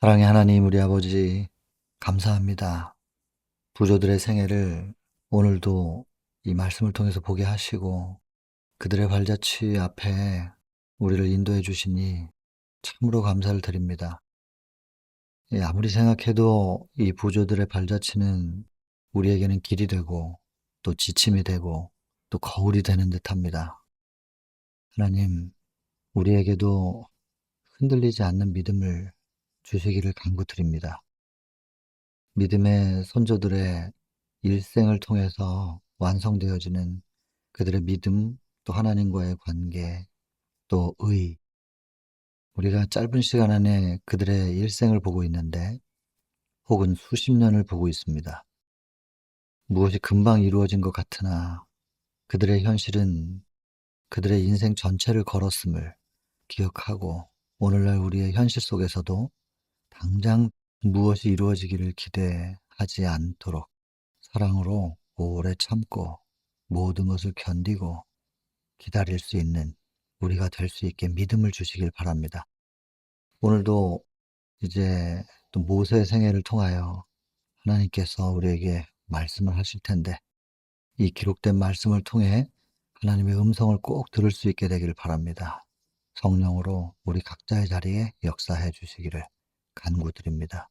사랑의 하나님 우리 아버지 감사합니다. 부조들의 생애를 오늘도 이 말씀을 통해서 보게 하시고 그들의 발자취 앞에 우리를 인도해 주시니 참으로 감사를 드립니다. 아무리 생각해도 이 부조들의 발자취는 우리에게는 길이 되고 또 지침이 되고 또 거울이 되는 듯합니다. 하나님, 우리에게도 흔들리지 않는 믿음을 주시기를 간구드립니다. 믿음의 선조들의 일생을 통해서 완성되어지는 그들의 믿음, 또 하나님과의 관계, 또 우리가 짧은 시간 안에 그들의 일생을 보고 있는데 혹은 수십 년을 보고 있습니다. 무엇이 금방 이루어진 것 같으나 그들의 현실은 그들의 인생 전체를 걸었음을 기억하고 오늘날 우리의 현실 속에서도 당장 무엇이 이루어지기를 기대하지 않도록 사랑으로 오래 참고 모든 것을 견디고 기다릴 수 있는 우리가 될 수 있게 믿음을 주시길 바랍니다. 오늘도 이제 또 모세의 생애를 통하여 하나님께서 우리에게 말씀을 하실 텐데 이 기록된 말씀을 통해 하나님의 음성을 꼭 들을 수 있게 되기를 바랍니다. 성령으로 우리 각자의 자리에 역사해 주시기를 간구드립니다.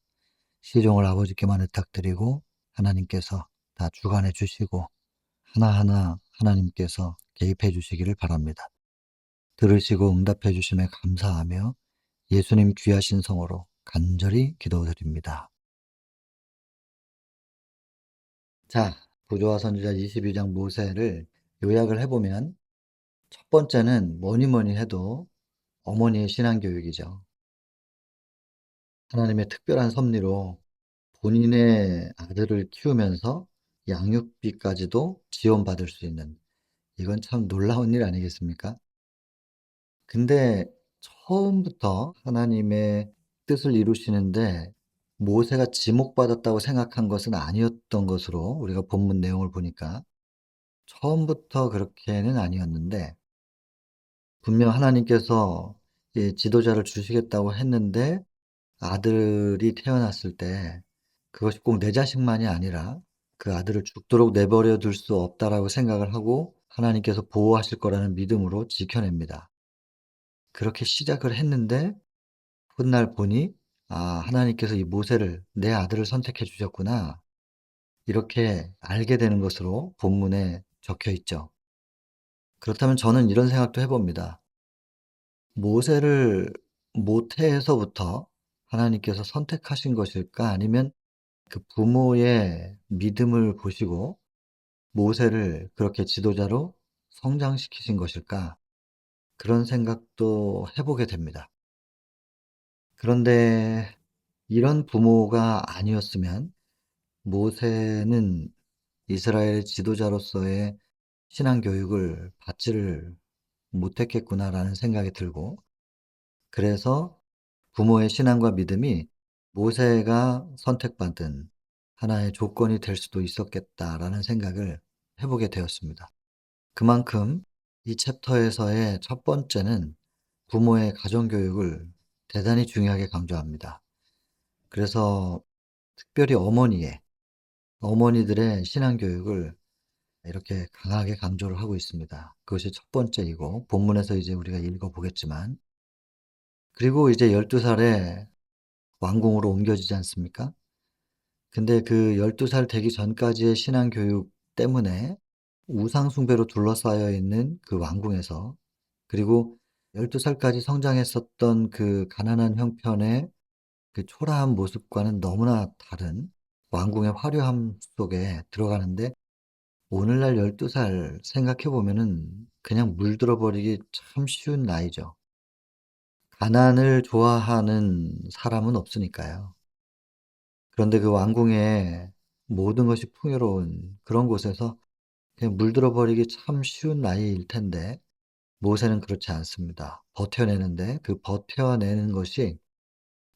시종을 아버지께만 의탁드리고 하나님께서 다 주관해 주시고 하나하나 하나님께서 개입해 주시기를 바랍니다. 들으시고 응답해 주심에 감사하며 예수님 귀하신 성으로 간절히 기도드립니다. 자, 부조와 선지자 22장 모세를 요약을 해보면 첫 번째는 뭐니 뭐니 해도 어머니의 신앙교육이죠. 하나님의 특별한 섭리로 본인의 아들을 키우면서 양육비까지도 지원받을 수 있는, 이건 참 놀라운 일 아니겠습니까? 근데 처음부터 하나님의 뜻을 이루시는데 모세가 지목받았다고 생각한 것은 아니었던 것으로 우리가 본문 내용을 보니까 처음부터 그렇게는 아니었는데 분명 하나님께서 지도자를 주시겠다고 했는데 아들이 태어났을 때 그것이 꼭 내 자식만이 아니라 그 아들을 죽도록 내버려 둘 수 없다라고 생각을 하고 하나님께서 보호하실 거라는 믿음으로 지켜냅니다. 그렇게 시작을 했는데 훗날 보니 '아, 하나님께서 이 모세를 내 아들을 선택해 주셨구나.' 이렇게 알게 되는 것으로 본문에 적혀 있죠. 그렇다면 저는 이런 생각도 해 봅니다. 모세를 모태에서부터 하나님께서 선택하신 것일까? 아니면 그 부모의 믿음을 보시고 모세를 그렇게 지도자로 성장시키신 것일까? 그런 생각도 해 보게 됩니다. 그런데 이런 부모가 아니었으면 모세는 이스라엘 지도자로서의 신앙 교육을 받지를 못했겠구나라는 생각이 들고, 그래서 부모의 신앙과 믿음이 모세가 선택받은 하나의 조건이 될 수도 있었겠다라는 생각을 해 보게 되었습니다. 그만큼 이 챕터에서의 첫 번째는 부모의 가정 교육을 대단히 중요하게 강조합니다. 그래서 특별히 어머니들의 신앙 교육을 이렇게 강하게 강조를 하고 있습니다. 그것이 첫 번째이고 본문에서 이제 우리가 읽어 보겠지만, 그리고 이제 12살에 왕궁으로 옮겨지지 않습니까? 근데 그 12살 되기 전까지의 신앙 교육 때문에 우상 숭배로 둘러싸여 있는 그 왕궁에서, 그리고 12살까지 성장했었던 그 가난한 형편의 그 초라한 모습과는 너무나 다른 왕궁의 화려함 속에 들어가는데, 오늘날 12살 생각해 보면은 그냥 물들어 버리기 참 쉬운 나이죠. 가난을 좋아하는 사람은 없으니까요. 그런데 그 왕궁에 모든 것이 풍요로운 그런 곳에서 그냥 물들어 버리기 참 쉬운 나이일 텐데 모세는 그렇지 않습니다. 버텨내는데 그 버텨내는 것이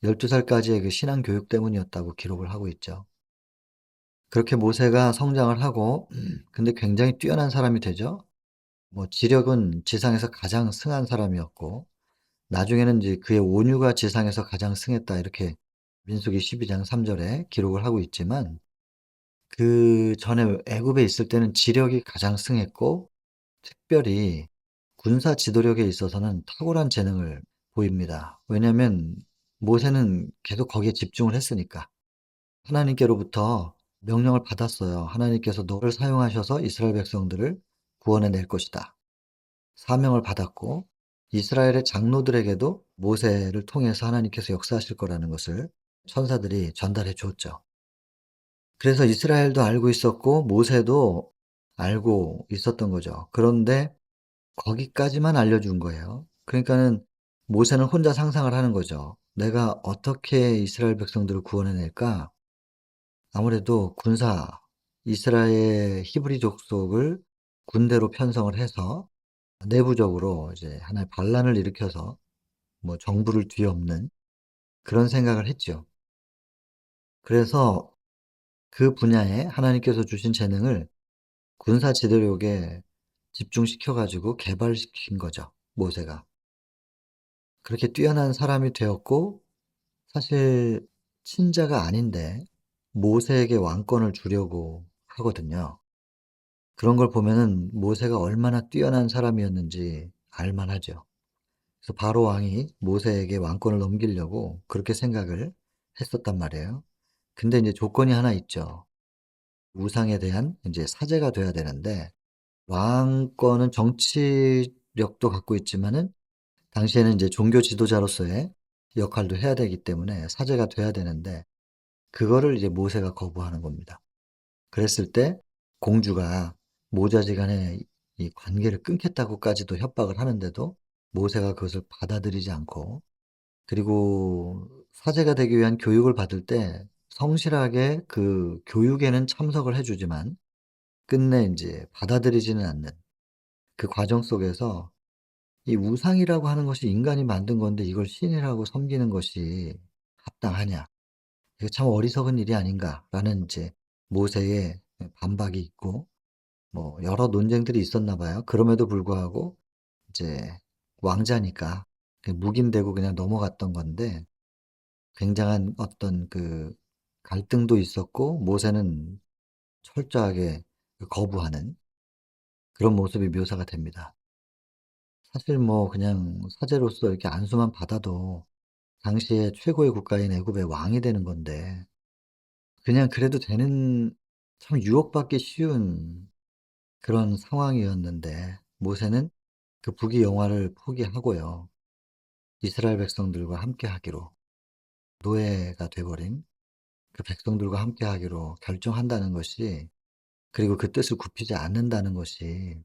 12살까지의 그 신앙 교육 때문이었다고 기록을 하고 있죠. 그렇게 모세가 성장을 하고 근데 굉장히 뛰어난 사람이 되죠. 뭐 지력은 지상에서 가장 승한 사람이었고 나중에는 이제 그의 온유가 지상에서 가장 승했다 이렇게 민수기 12장 3 절에 기록을 하고 있지만 그전에 애굽에 있을 때는 지력이 가장 승했고 특별히 군사 지도력에 있어서는 탁월한 재능을 보입니다. 왜냐하면 모세는 계속 거기에 집중을 했으니까. 하나님께로부터 명령을 받았어요. 하나님께서 너를 사용하셔서 이스라엘 백성들을 구원해 낼 것이다. 사명을 받았고 이스라엘의 장로들에게도 모세를 통해서 하나님께서 역사하실 거라는 것을 천사들이 전달해 주었죠. 그래서 이스라엘도 알고 있었고 모세도 알고 있었던 거죠. 그런데 거기까지만 알려준 거예요. 그러니까는 모세는 혼자 상상을 하는 거죠. '내가 어떻게 이스라엘 백성들을 구원해 낼까?' 아무래도 군사 이스라엘 히브리 족속을 군대로 편성을 해서 내부적으로 이제 하나의 반란을 일으켜서 뭐 정부를 뒤엎는 그런 생각을 했죠. 그래서 그 분야에 하나님께서 주신 재능을 군사 지도력에 집중시켜 가지고 개발시킨 거죠, 모세가. 그렇게 뛰어난 사람이 되었고 사실 친자가 아닌데 모세에게 왕권을 주려고 하거든요. 그런 걸 보면은 모세가 얼마나 뛰어난 사람이었는지 알 만하죠. 그래서 바로 왕이 모세에게 왕권을 넘기려고 그렇게 생각을 했었단 말이에요. 근데 인제 조건이 하나 있죠. 우상에 대한 인제 사제가 돼야 되는데 왕권은 정치력도 갖고 있지만은 당시에는 인제 종교 지도자로서의 역할도 해야 되기 때문에 사제가 돼야 되는데 그거를 이제 모세가 거부하는 겁니다. 그랬을 때 공주가 모자지간에 이 관계를 끊겠다고까지도 협박을 하는데도 모세가 그것을 받아들이지 않고 그리고 사제가 되기 위한 교육을 받을 때 성실하게 그 교육에는 참석을 해 주지만 끝내 인제 받아들이지는 않는 그 과정 속에서 이 우상이라고 하는 것이 인간이 만든 건데 이걸 신이라고 섬기는 것이 합당하냐. '이거 참 어리석은 일이 아닌가.'라는 인제 모세의 반박이 있고 뭐 여러 논쟁들이 있었나 봐요. 그럼에도 불구하고 이제 왕자니까 그 묵인되고 그냥 넘어갔던 건데 굉장한 어떤 그 갈등도 있었고 모세는 철저하게 그 거부하는 그런 모습이 묘사가 됩니다. 사실 뭐 그냥 사제로서 이렇게 안수만 받아도 당시에 최고의 국가인 애굽의 왕이 되는 건데 그냥 그래도 되는 참 유혹받기 쉬운 그런 상황이었는데 모세는 그 부귀영화를 포기하고요. 이스라엘 백성들과 함께 하기로 노예가 돼 버린 그 백성들과 함께 하기로 결정한다는 것이 그리고 그 뜻을 굽히지 않는다는 것이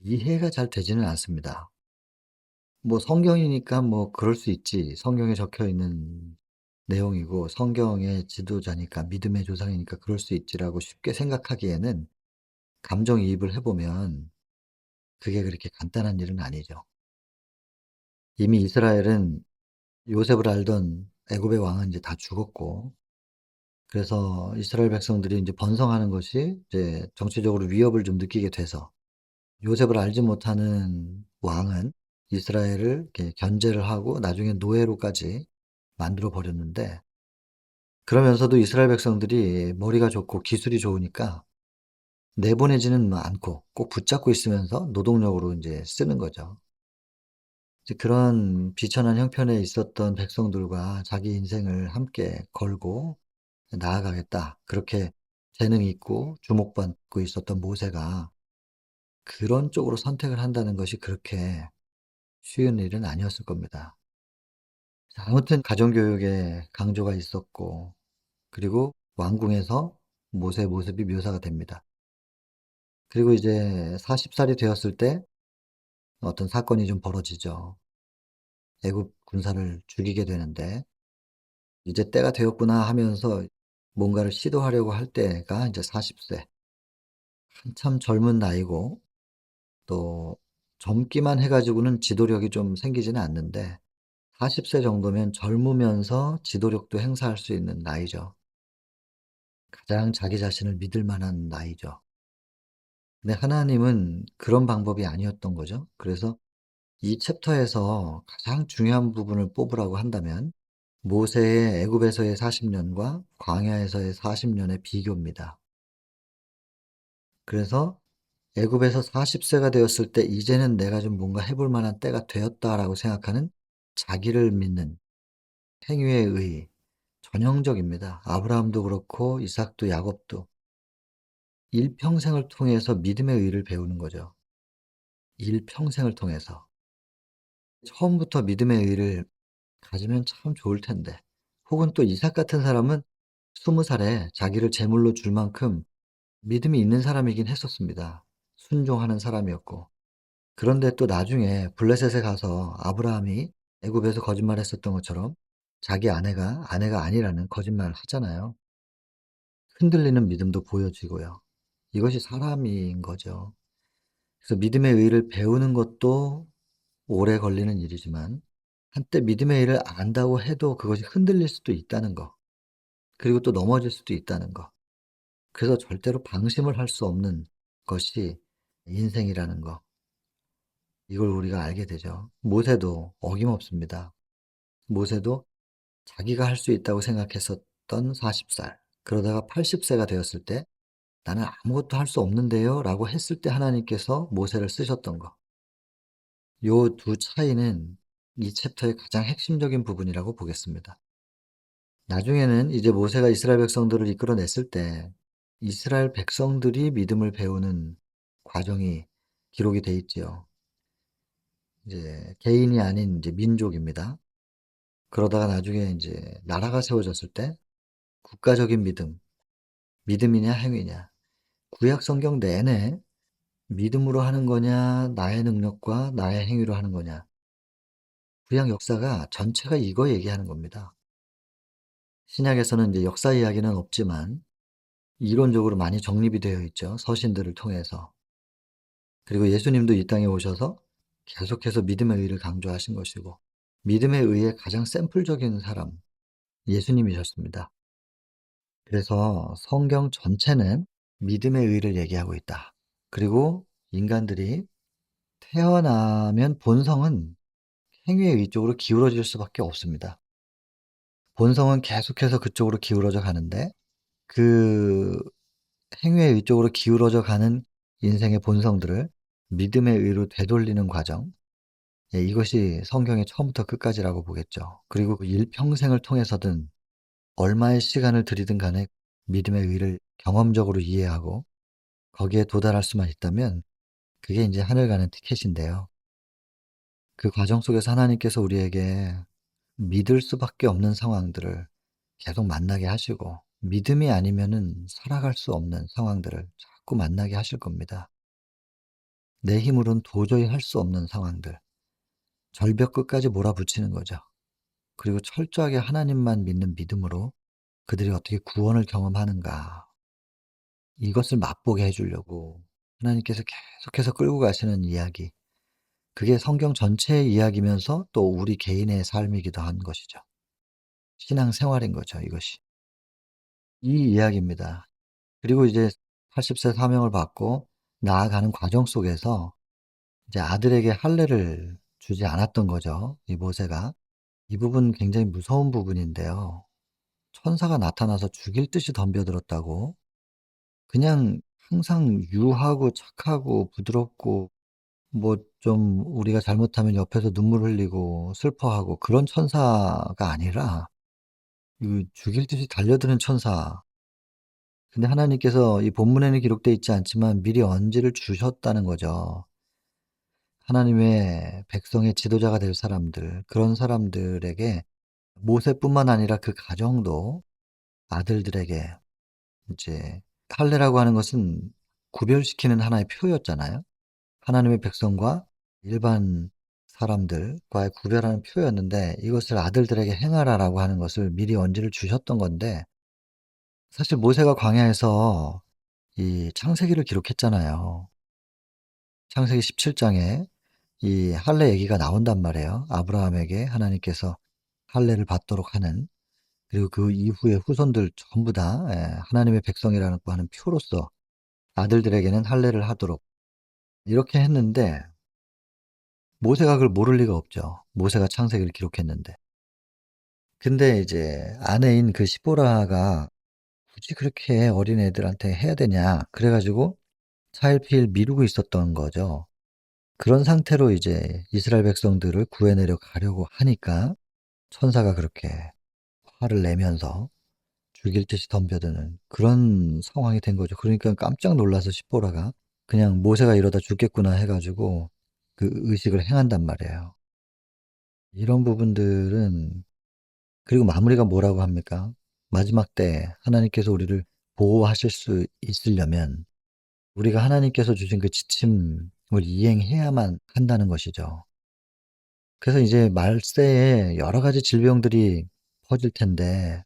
이해가 잘 되지는 않습니다. 뭐 성경이니까 뭐 그럴 수 있지. 성경에 적혀 있는 내용이고 성경의 지도자니까 믿음의 조상이니까 그럴 수 있지라고 쉽게 생각하기에는 감정이입을 해 보면 그게 그렇게 간단한 일은 아니죠. 이미 이스라엘은 요셉을 알던 애굽의 왕은 이제 다 죽었고 그래서 이스라엘 백성들이 인제 번성하는 것이 이제 정치적으로 위협을 좀 느끼게 돼서 요셉을 알지 못하는 왕은 이스라엘을 이렇게 견제를 하고 나중에 노예로까지 만들어 버렸는데 그러면서도 이스라엘 백성들이 머리가 좋고 기술이 좋으니까 내보내지는 않고 꼭 붙잡고 있으면서 노동력으로 인제 쓰는 거죠. 이제 그런 비천한 형편에 있었던 백성들과 자기 인생을 함께 걸고 나아가겠다. 그렇게 재능이 있고 주목받고 있었던 모세가 그런 쪽으로 선택을 한다는 것이 그렇게 쉬운 일은 아니었을 겁니다. 자 아무튼 가정교육에 강조가 있었고 그리고 왕궁에서 모세의 모습이 묘사가 됩니다. 그리고 이제 40 살이 되었을 때 어떤 사건이 좀 벌어지죠. 애굽 군사를 죽이게 되는데 '이제 때가 되었구나.' 하면서 뭔가를 시도하려고 할 때가 이제 40 세. 한참 젊은 나이고 또 젊기만 해 가지고는 지도력이 좀 생기지는 않는데 40세 정도면 젊으면서 지도력도 행사할 수 있는 나이죠. 가장 자기 자신을 믿을 만한 나이죠. 근데 하나님은 그런 방법이 아니었던 거죠. 그래서 이 챕터에서 가장 중요한 부분을 뽑으라고 한다면 모세의 애굽에서의 40 년과 광야에서의 40 년의 비교입니다. 그래서 애굽에서 40 세가 되었을 때 '이제는 내가 좀 뭔가 해볼 만한 때가 되었다.'라고 생각하는 자기를 믿는 행위에 의의 전형적입니다. 아브라함도 그렇고 이삭도 야곱도 일평생을 통해서 믿음의 의의를 배우는 거죠. 일평생을 통해서. 처음부터 믿음의 의의를 가지면 참 좋을 텐데. 혹은 또 이삭 같은 사람은 20 살에 자기를 제물로 줄 만큼 믿음이 있는 사람이긴 했었습니다. 순종하는 사람이었고. 그런데 또 나중에 블레셋에 가서 아브라함이 애굽에서 거짓말했었던 것처럼 자기 아내가 아니라는 거짓말을 하잖아요. 흔들리는 믿음도 보여지고요. 이것이 사람인 거죠. 그래서 믿음의 의의를 배우는 것도 오래 걸리는 일이지만 한때 믿음의 의의를 안다고 해도 그것이 흔들릴 수도 있다는 거. 그리고 또 넘어질 수도 있다는 거. 그래서 절대로 방심을 할 수 없는 것이 인생이라는 거. 이걸 우리가 알게 되죠. 모세도 어김없습니다. 모세도 자기가 할 수 있다고 생각했었던 40 살, 그러다가 80 세가 되었을 때 "나는 아무것도 할 수 없는데요." 라고 했을 때 하나님께서 모세를 쓰셨던 거. 요 두 차이는 이 챕터의 가장 핵심적인 부분이라고 보겠습니다. 나중에는 이제 모세가 이스라엘 백성들을 이끌어냈을 때 이스라엘 백성들이 믿음을 배우는 과정이 기록이 돼 있지요. 이제 개인이 아닌 이제 민족입니다. 그러다가 나중에 인제 나라가 세워졌을 때 국가적인 믿음, 믿음이냐 행위냐. 구약 성경 내내 믿음으로 하는 거냐 나의 능력과 나의 행위로 하는 거냐. 구약 역사가 전체가 이거 얘기하는 겁니다. 신약에서는 이제 역사 이야기는 없지만 이론적으로 많이 정립이 되어 있죠, 서신들을 통해서. 그리고 예수님도 이 땅에 오셔서 계속해서 믿음의 의의를 강조하신 것이고 믿음의 의의의 가장 샘플적인 사람 예수님이셨습니다. 그래서 성경 전체는 믿음의 의의를 얘기하고 있다. 그리고 인간들이 태어나면 본성은 행위의 의 쪽으로 기울어질 수밖에 없습니다. 본성은 계속해서 그쪽으로 기울어져 가는데 그 행위의 의 쪽으로 기울어져 가는 인생의 본성들을 믿음의 의로 되돌리는 과정. 예, 이것이 성경의 처음부터 끝까지라고 보겠죠. 그리고 그 일평생을 통해서든 얼마의 시간을 들이든 간에 믿음의 의를 경험적으로 이해하고 거기에 도달할 수만 있다면 그게 인제 하늘 가는 티켓인데요. 그 과정 속에서 하나님께서 우리에게 믿을 수밖에 없는 상황들을 계속 만나게 하시고 믿음이 아니면은 살아갈 수 없는 상황들을 자꾸 만나게 하실 겁니다. 내 힘으로는 도저히 할 수 없는 상황들. 절벽 끝까지 몰아붙이는 거죠. 그리고 철저하게 하나님만 믿는 믿음으로 그들이 어떻게 구원을 경험하는가. 이것을 맛보게 해 주려고 하나님께서 계속해서 끌고 가시는 이야기. 그게 성경 전체의 이야기면서 또 우리 개인의 삶이기도 한 것이죠. 신앙생활인 거죠, 이것이. 이 이야기입니다. 그리고 이제 80세 사명을 받고 나아가는 과정 속에서 이제 아들에게 할례를 주지 않았던 거죠, 이 모세가. 이 부분 굉장히 무서운 부분인데요. 천사가 나타나서 죽일 듯이 덤벼들었다고 그냥 항상 유하고 착하고 부드럽고 뭐 좀 우리가 잘못하면 옆에서 눈물 흘리고 슬퍼하고 그런 천사가 아니라 이 죽일 듯이 달려드는 천사. 근데 하나님께서 이 본문에는 기록되어 있지 않지만 미리 언지를 주셨다는 거죠. 하나님의 백성의 지도자가 될 사람들, 그런 사람들에게 모세뿐만 아니라 그 가정도 아들들에게 이제 할례라고 하는 것은 구별시키는 하나의 표였잖아요. 하나님의 백성과 일반 사람들과의 구별하는 표였는데 이것을 아들들에게 행하라라고 하는 것을 미리 언지를 주셨던 건데 사실 모세가 광야에서 이 창세기를 기록했잖아요. 창세기 17 장에 이 할례 얘기가 나온단 말이에요. 아브라함에게 하나님께서 할례를 받도록 하는 그리고 그 이후의 후손들 전부 다 하나님의 백성이라고 하는 표로서 아들들에게는 할례를 하도록 이렇게 했는데 모세가 그걸 모를 리가 없죠. 모세가 창세기를 기록했는데. 근데 이제 아내인 그 시보라가 '굳이 그렇게 어린애들한테 해야 되냐.' 그래 가지고 차일피일 미루고 있었던 거죠. 그런 상태로 이제 이스라엘 백성들을 구해내려 가려고 하니까 천사가 그렇게 화를 내면서 죽일 듯이 덤벼드는 그런 상황이 된 거죠. 그러니까 깜짝 놀라서 십보라가 그냥 '모세가 이러다 죽겠구나.' 해 가지고 그 의식을 행한단 말이에요. 이런 부분들은, 그리고 마무리가 뭐라고 합니까? 마지막 때 하나님께서 우리를 보호하실 수 있으려면 우리가 하나님께서 주신 그 지침을 이행해야만 한다는 것이죠. 그래서 이제 말세에 여러 가지 질병들이 퍼질 텐데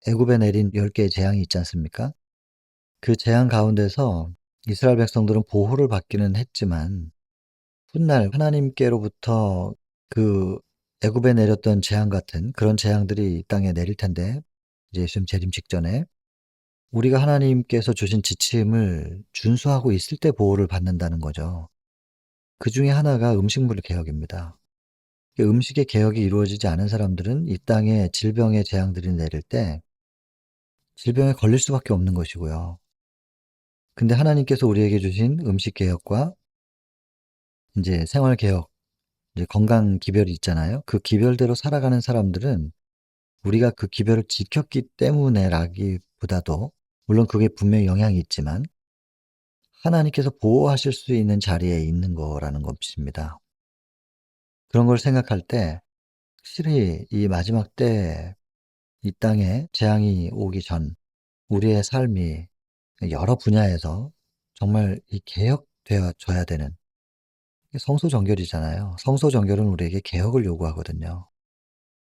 애굽에 내린 10 개의 재앙이 있지 않습니까? 그 재앙 가운데서 이스라엘 백성들은 보호를 받기는 했지만 훗날 하나님께로부터 그 애굽에 내렸던 재앙 같은 그런 재앙들이 이 땅에 내릴 텐데, 이제 예수님 재림 직전에 우리가 하나님께서 주신 지침을 준수하고 있을 때 보호를 받는다는 거죠. 그중에 하나가 음식물 개혁입니다. 음식의 개혁이 이루어지지 않은 사람들은 이 땅에 질병의 재앙들이 내릴 때 질병에 걸릴 수밖에 없는 것이고요. 근데 하나님께서 우리에게 주신 음식 개혁과 인제 생활 개혁, 이제 건강 기별이 있잖아요. 그 기별대로 살아가는 사람들은 우리가 그 기별을 지켰기 때문에라기보다도, 물론 그게 분명히 영향이 있지만 하나님께서 보호하실 수 있는 자리에 있는 거라는 것입니다. 그런 걸 생각할 때 확실히 이 마지막 때 이 땅에 재앙이 오기 전 우리의 삶이 여러 분야에서 정말 이 개혁되어 져야 되는, 이게 성소정결이잖아요. 성소정결은 우리에게 개혁을 요구하거든요.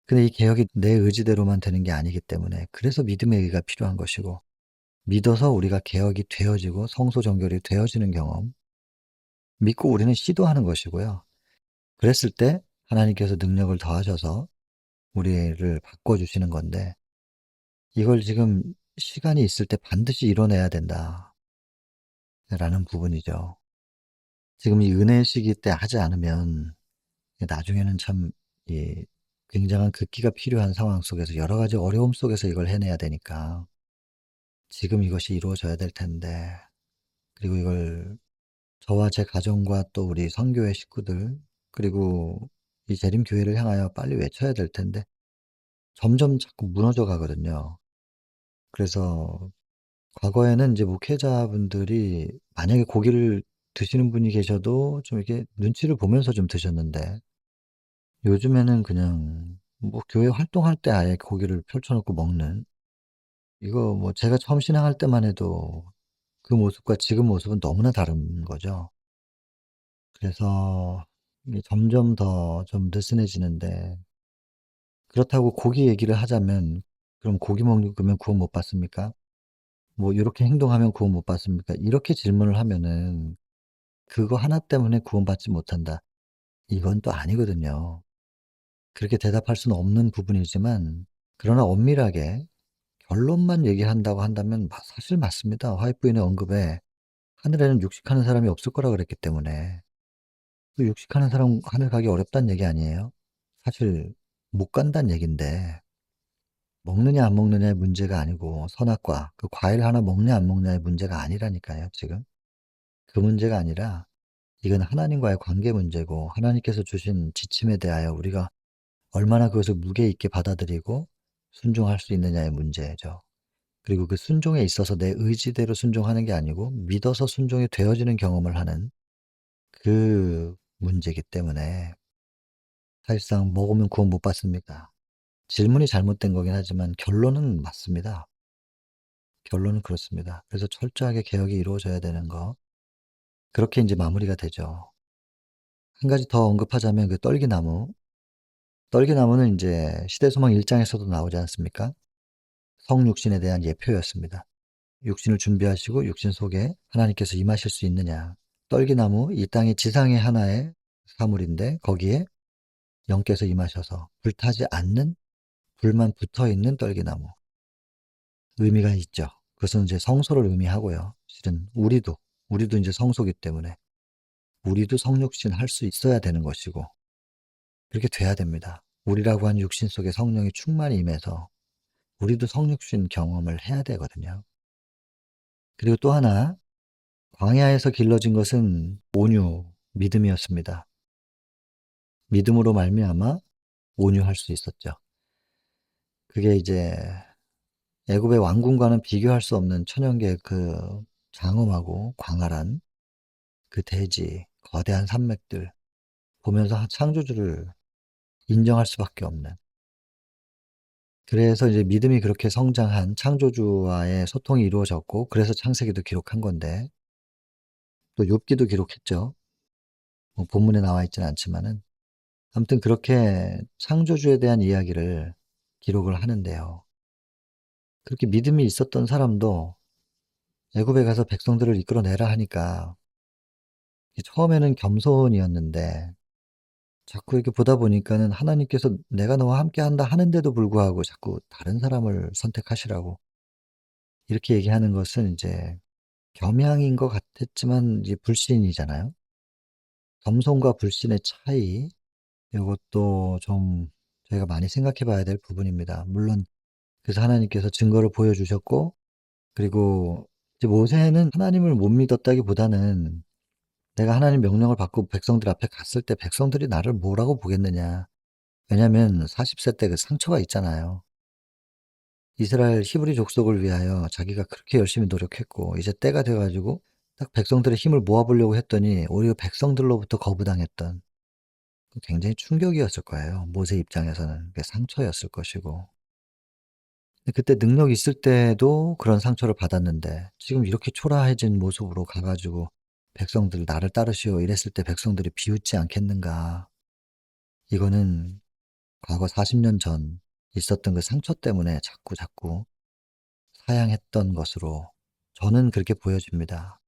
근데 이 개혁이 내 의지대로만 되는 게 아니기 때문에, 그래서 믿음의 의가 필요한 것이고, 믿어서 우리가 개혁이 되어지고 성소정결이 되어지는 경험, 믿고 우리는 시도하는 것이고요. 그랬을 때 하나님께서 능력을 더하셔서 우리를 바꿔주시는 건데, 이걸 지금 시간이 있을 때 반드시 이뤄내야 된다라는 부분이죠. 지금 이 은혜의 시기 때 하지 않으면 나중에는 참 이 굉장한 극기가 필요한 상황 속에서 여러 가지 어려움 속에서 이걸 해내야 되니까 지금 이것이 이루어져야 될 텐데, 그리고 이걸 저와 제 가정과 또 우리 선교회 식구들, 그리고 이 재림교회를 향하여 빨리 외쳐야 될 텐데 점점 자꾸 무너져 가거든요. 그래서 과거에는 이제 목회자분들이 만약에 고기를 드시는 분이 계셔도 좀 이렇게 눈치를 보면서 좀 드셨는데, 요즘에는 그냥 뭐 교회 활동할 때 아예 고기를 펼쳐 놓고 먹는, 이거 뭐 제가 처음 신앙할 때만 해도 그 모습과 지금 모습은 너무나 다른 거죠. 그래서 이게 점점 더 좀 느슨해지는데, 그렇다고 고기 얘기를 하자면 "그럼 고기 먹으면 구원 못 받습니까? 뭐 요렇게 행동하면 구원 못 받습니까?" 이렇게 질문을 하면은 "그거 하나 때문에 구원받지 못한다." 이건 또 아니거든요. 그렇게 대답할 수는 없는 부분이지만, 그러나 엄밀하게 결론만 얘기한다고 한다면 사실 맞습니다. 화이트부인의 언급에 하늘에는 육식하는 사람이 없을 거라 그랬기 때문에, 그 육식하는 사람 하늘 가기 어렵다는 얘기 아니에요? 사실 못 간다는 얘긴데, 먹느냐 안 먹느냐의 문제가 아니고 선악과 그 과일 하나 먹냐 안 먹냐의 문제가 아니라니까요 지금. 그 문제가 아니라 이건 하나님과의 관계 문제고, 하나님께서 주신 지침에 대하여 우리가 얼마나 그것을 무게 있게 받아들이고 순종할 수 있느냐의 문제죠. 그리고 그 순종에 있어서 내 의지대로 순종하는 게 아니고 믿어서 순종이 되어지는 경험을 하는 그 문제이기 때문에, 사실상 "먹으면 구원 못 받습니까?" 질문이 잘못된 거긴 하지만 결론은 맞습니다. 결론은 그렇습니다. 그래서 철저하게 개혁이 이루어져야 되는 거, 그렇게 인제 마무리가 되죠. 한 가지 더 언급하자면 그 떨기나무. 떨기나무는 인제 시대소망 1 장에서도 나오지 않습니까? 성육신에 대한 예표였습니다. 육신을 준비하시고 육신 속에 하나님께서 임하실 수 있느냐. 떨기나무, 이 땅의 지상의 하나의 사물인데 거기에 영께서 임하셔서 불타지 않는, 불만 붙어 있는 떨기나무. 의미가 있죠. 그것은 이제 성소를 의미하고요. 실은 우리도 인제 성소기 때문에 우리도 성육신 할 수 있어야 되는 것이고 그렇게 돼야 됩니다. 우리라고 하는 육신 속에 성령이 충만히 임해서 우리도 성육신 경험을 해야 되거든요. 그리고 또 하나 광야에서 길러진 것은 온유, 믿음이었습니다. 믿음으로 말미암아 온유할 수 있었죠. 그게 이제 애굽의 왕궁과는 비교할 수 없는 천연계의 그 장엄하고 광활한 그 대지, 거대한 산맥들 보면서 창조주를 인정할 수밖에 없는, 그래서 이제 믿음이 그렇게 성장한 창조주와의 소통이 이루어졌고 그래서 창세기도 기록한 건데 또 욥기도 기록했죠. 뭐 본문에 나와 있지는 않지만은 아무튼 그렇게 창조주에 대한 이야기를 기록을 하는데요. 그렇게 믿음이 있었던 사람도 애굽에 가서 백성들을 이끌어내라 하니까 처음에는 겸손이었는데 자꾸 이렇게 보다 보니까는 하나님께서 "내가 너와 함께한다." 하는데도 불구하고 자꾸 다른 사람을 선택하시라고 이렇게 얘기하는 것은 이제 겸양인 것 같았지만 이제 불신이잖아요. 겸손과 불신의 차이, 이것도 좀 저희가 많이 생각해 봐야 될 부분입니다. 물론 그래서 하나님께서 증거를 보여주셨고 그리고 이제 모세는 하나님을 못 믿었다기보다는 내가 하나님 명령을 받고 백성들 앞에 갔을 때 백성들이 나를 뭐라고 보겠느냐. 왜냐하면 40세 때 그 상처가 있잖아요. 이스라엘 히브리 족속을 위하여 자기가 그렇게 열심히 노력했고 이제 때가 돼 가지고 딱 백성들의 힘을 모아 보려고 했더니 오히려 백성들로부터 거부당했던, 굉장히 충격이었을 거예요. 모세 입장에서는 그게 상처였을 것이고. 근데 그때 능력 있을 때도 그런 상처를 받았는데 지금 이렇게 초라해진 모습으로 가 가지고 백성들 나를 따르시오 이랬을 때 백성들이 비웃지 않겠는가. 이거는 과거 40년 전 있었던 그 상처 때문에 자꾸 사양했던 것으로 저는 그렇게 보여집니다.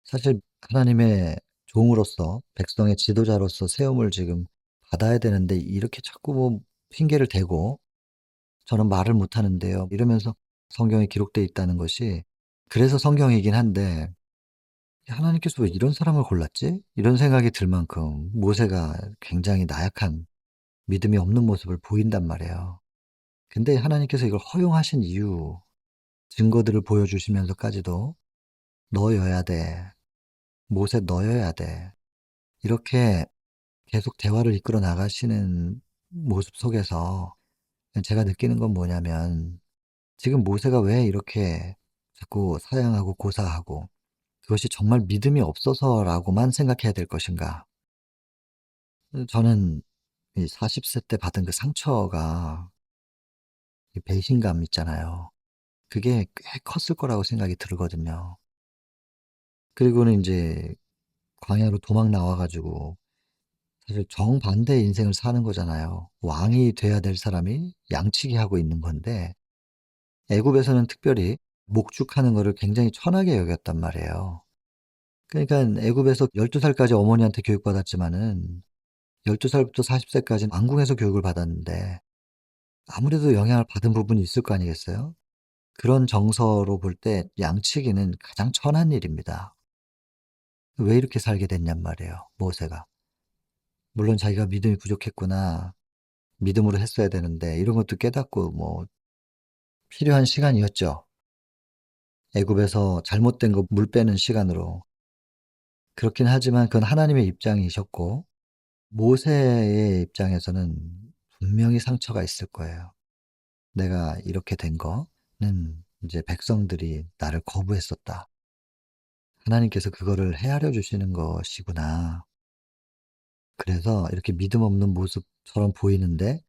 사실 하나님의 종으로서 백성의 지도자로서 세움을 지금 받아야 되는데 이렇게 자꾸 뭐 핑계를 대고 "저는 말을 못하는데요." 이러면서 성경에 기록되어 있다는 것이, 그래서 성경이긴 한데 '하나님께서 왜 이런 사람을 골랐지?' 이런 생각이 들 만큼 모세가 굉장히 나약한 믿음이 없는 모습을 보인단 말이에요. 근데 하나님께서 이걸 허용하신 이유, 증거들을 보여주시면서까지도 "너여야 돼. 모세 너여야 돼." 이렇게 계속 대화를 이끌어 나가시는 모습 속에서 제가 느끼는 건 뭐냐면 지금 모세가 왜 이렇게 자꾸 사양하고 고사하고 그것이 정말 믿음이 없어서라고만 생각해야 될 것인가. 저는 이 40세 때 받은 그 상처가, 이 배신감 있잖아요. 그게 꽤 컸을 거라고 생각이 들거든요. 그리고는 인제 광야로 도망 나와 가지고 사실 정반대의 인생을 사는 거잖아요. 왕이 돼야 될 사람이 양치기 하고 있는 건데 애굽에서는 특별히 목축하는 거를 굉장히 천하게 여겼단 말이에요. 그러니깐 애굽에서 12 살까지 어머니한테 교육받았지만은 12 살부터 40 세까지는 왕궁에서 교육을 받았는데 아무래도 영향을 받은 부분이 있을 거 아니겠어요? 그런 정서로 볼 때 양치기는 가장 천한 일입니다. 왜 이렇게 살게 됐냔 말이에요, 모세가. 물론 자기가 믿음이 부족했구나. 믿음으로 했어야 되는데 이런 것도 깨닫고 뭐 필요한 시간이었죠. 애굽에서 잘못된 거 물 빼는 시간으로. 그렇긴 하지만 그건 하나님의 입장이셨고 모세의 입장에서는 분명히 상처가 있을 거예요. '내가 이렇게 된 거는 인제 백성들이 나를 거부했었다. 하나님께서 그거를 헤아려 주시는 것이구나. 그래서 이렇게 믿음 없는 모습처럼 보이는데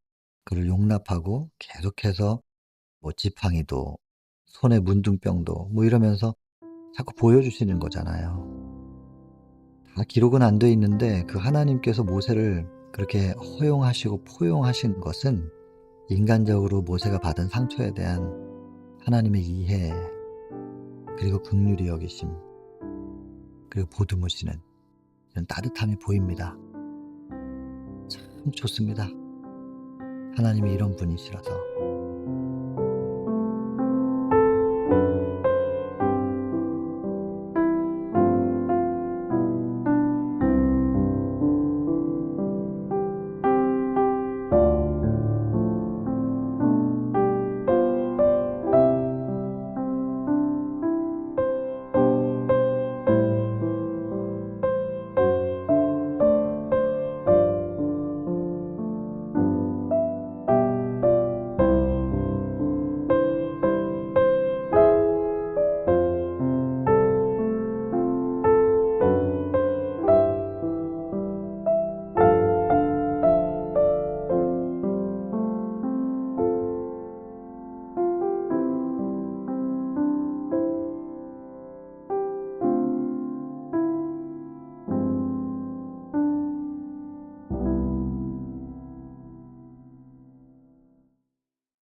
그를 용납하고 계속해서 뭐 지팡이도 손에 문둥병도 뭐 이러면서 자꾸 보여주시는 거잖아요. 다 기록은 안 돼 있는데 그 하나님께서 모세를 그렇게 허용하시고 포용하신 것은 인간적으로 모세가 받은 상처에 대한 하나님의 이해, 그리고 긍휼히 여기심, 그리고 보듬으시는 이런 따뜻함이 보입니다. 참 좋습니다. 하나님이 이런 분이시라서.